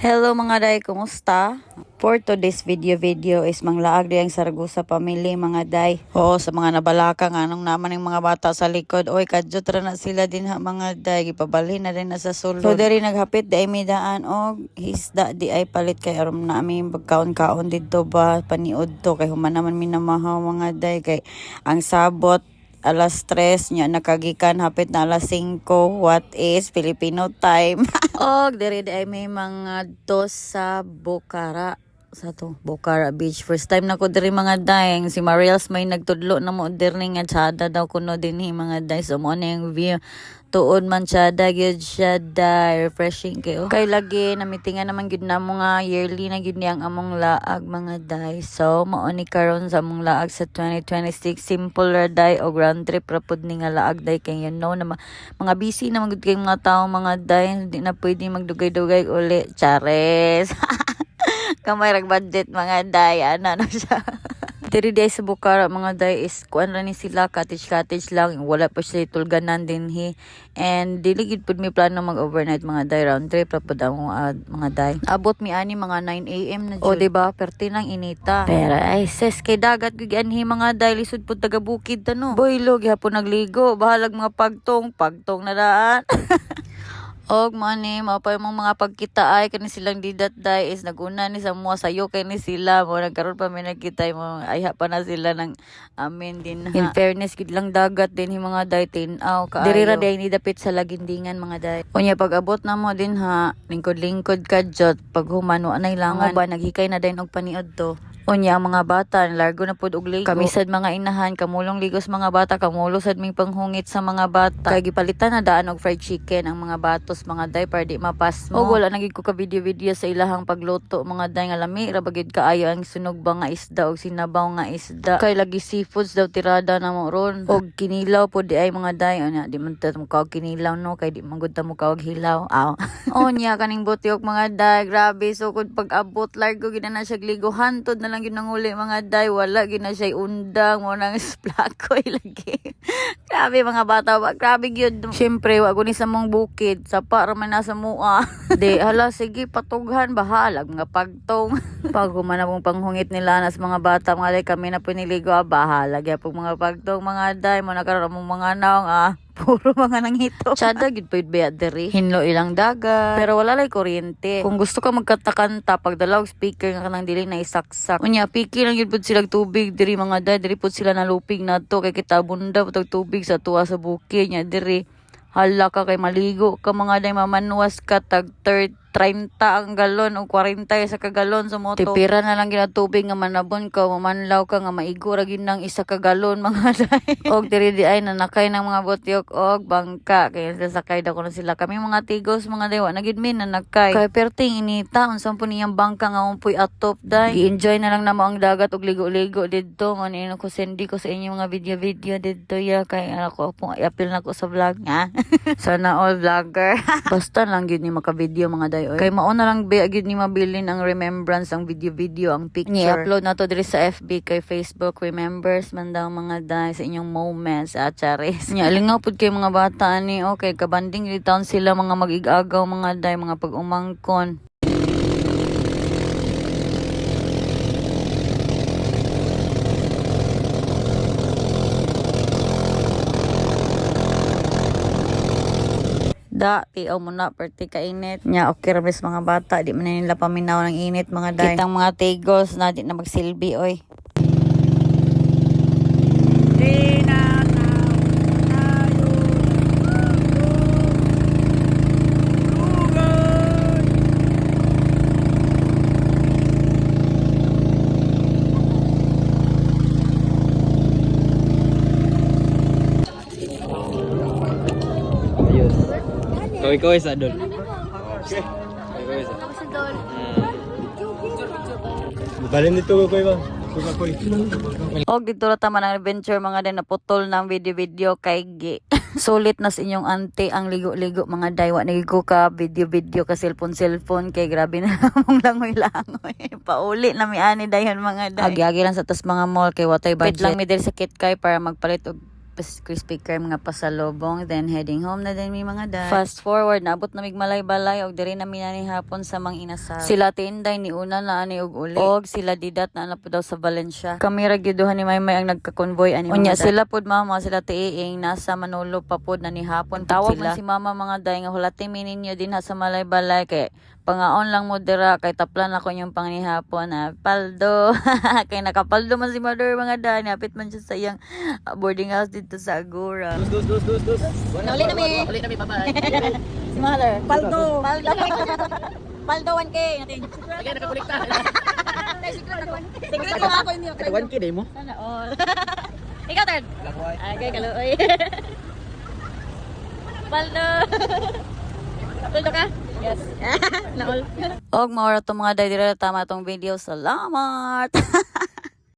Hello mga day, kumusta? For today's video is manglaag diyang Saragosa family mga day. Oo, sa mga nabalaka nga anong naman yung mga bata sa likod. Oy, kadyot ra na sila din ha mga day. Gipabalhin na din na sa sulod. So diri naghapit di ay may daan og hisda di ay palit kay aron na aming pagkaon-kaon dito ba paniud to kay human naman minamahaw mga day kay ang sabot alas 3 nya nakagikan hapit na alas 5 what is Filipino time. Og diri ay may mga dos sa Bokara sa to Bokara Beach. First time na ko diri mga dayeng si Mariels may nagtudlo na mo diri nga tsada daw kuno dinhi mga day so mo na yung view tuod man tsada gyud siya day refreshing kayo kay lagi namitingan naman gyud na mo nga yearly na gyud ang among laag mga day so mao ni karon sa among laag sa 2026 simple ra day og round trip ra pud ni nga laag day kay you know na mga busy na magud kay mga tawo mga day hindi na pwede magdugay-dugay uli chares. Kamay rag budget mga day ana na siya. Diri day sa Bukara mga day is kuan ra ni sila cottage lang wala pa siya tulganan dinhi and dili gid pud mi plano mag overnight mga day round trip ra pud ang mga day abot mi ani mga 9 AM na jud o diba perti nang inita pero ay ses kay dagat gyud anhi mga day lisod pud taga bukid tano boylo gyapon nagligo bahalag mga pagtong na daan. Og money mapay mong mga pagkita ay kani silang didat day is naguna ni sa mua sayo kay ni sila mo nagkaroon pa may nakita mo ay pa na sila ng amin din ha. In fairness gid lang dagat din hi mga day tinaw kaayo diri ra day ni dapit sa lagindingan mga day unya pag abot na mo din ha lingkod ka jot pag humano anay langan ba naghikay na din og paniod to. Unya ang mga bata largo na pud og ligo kami sad mga inahan kamulong ligos mga bata kamulo sad ming panghungit sa mga bata kay gipalitan na daan og fried chicken ang mga batos mga day para di mapas mo og wala nagid ko ka video sa ilahang pagluto mga day nga lami ra bagid kaayo ang sunog ba nga isda og sinabaw nga isda kay lagi seafoods daw tirada na mo ron og kinilaw pud di ay mga day unya di man ta mo kaog kinilaw no kay di man gud ta mo kaog hilaw aw. Unya kaning butyok mga day grabe sukod pag abot largo gid na siya ligo hantod na lang yun uli mga day wala gina siya undang mo nang splakoy lagi. Grabe mga bata grabe yun syempre wag ni sa mong bukid sa para man nasa mua. Di hala sige patughan bahalag mga pagtong pag humana pong panghungit nila nas mga bata mga day kami na piniligo bahalag yapong mga pagtong mga day mo nakaroon mong mga naong puro mga nanghito. Tsada gid pud ba diri. Hinlo ilang dagat. Pero wala lay kuryente. Kung gusto ka magkatakanta pagdala og speaker nga kanang dili na isaksak. Unya piki lang gid pud sila tubig diri mga day. Diri pud sila nalupig nadto kay kita bunda pud tubig sa tuwa sa bukid nya diri. Hala ka kay maligo ka mga day mamanuwas ka tag 30 ang galon o 40 sa kagalon sa moto. Tipira na lang gina tubig nga manabon ka, mamanlaw ka nga maigo ra gid nang isa ka galon mga day. Og diri di ay nanakay ng mga botyok og bangka kay sasakay daw kuno sila. Kami mga tigos mga dewa na gid min nanakay. Kay perting inita unsang po niyang bangka nga umpoy atop day. Gi-enjoy na lang namo ang dagat og ligo-ligo didto. Manino ko sendi ko sa inyo mga video didto ya kay ako po i-appeal na ko sa vlog nga. Sana all vlogger. Basta lang gid ni maka-video mga day. Kay mao na lang ba gid ni mabilin ang remembrance ang video ang picture. Ni-upload na to diri sa FB kay Facebook remembers man daw mga day sa inyong moments at charis. Nya lingaw pud kay mga bata ni okay kabanding gid taon sila mga mag-igagaw mga day mga pag-umangkon. Da, tiaw mo na, perti ka init. Nya, okay rabis mga bata. Di man na nila paminaw ng init mga day. Kitang mga tigos na di na magsilbi, oy. Ikaw isa doon. Okay. Ikaw isa. Balin dito ko iba. Og dito ra taman ang adventure mga day naputol ng video kay gi. Sulit na sa inyong ante ang ligo-ligo mga day wa nagigo ka video ka cellphone kay grabe na mong langoy pauli na mi ani dayon mga day. Agi-agi lang sa tas mga mall kay watay budget. Pit lang mi diri sa Kitkay para magpalit og Krispy Kreme nga pasalubong, then heading home na din mi mga day. Fast forward, naabot na mig malay-balay og diri na minani hapon sa mga inasal. Sila Tinday ni una na ani og uli, og sila Didat na po daw sa Valencia. Kami ra gyuduhan ni Maymay ang nagka-convoy ani unya sila pud mama, sila tiing nasa Manolo pa pud na ni hapon tawag man si mama mga day nga hulati mi ninyo dinha sa malay-balay kay pangaon lang mo dira kay taplan ako yung pangnihapon na paldo. Kay nakapaldo man si mother mga day, napit man siya sa iyang boarding house dito sa Agora. Dus. Nauli na mi. Uli na mi, bye-bye. Si mother. Paldo. Paldo 1K natin. Again, nakakulikta. Secret ko ako inyo. Ito 1K day mo? Sana all. Ikaw third. Okay, kaluoy. Paldo. Paldo ka? Yes. Na all. Og maura to mga day dira tama tong video. Salamat.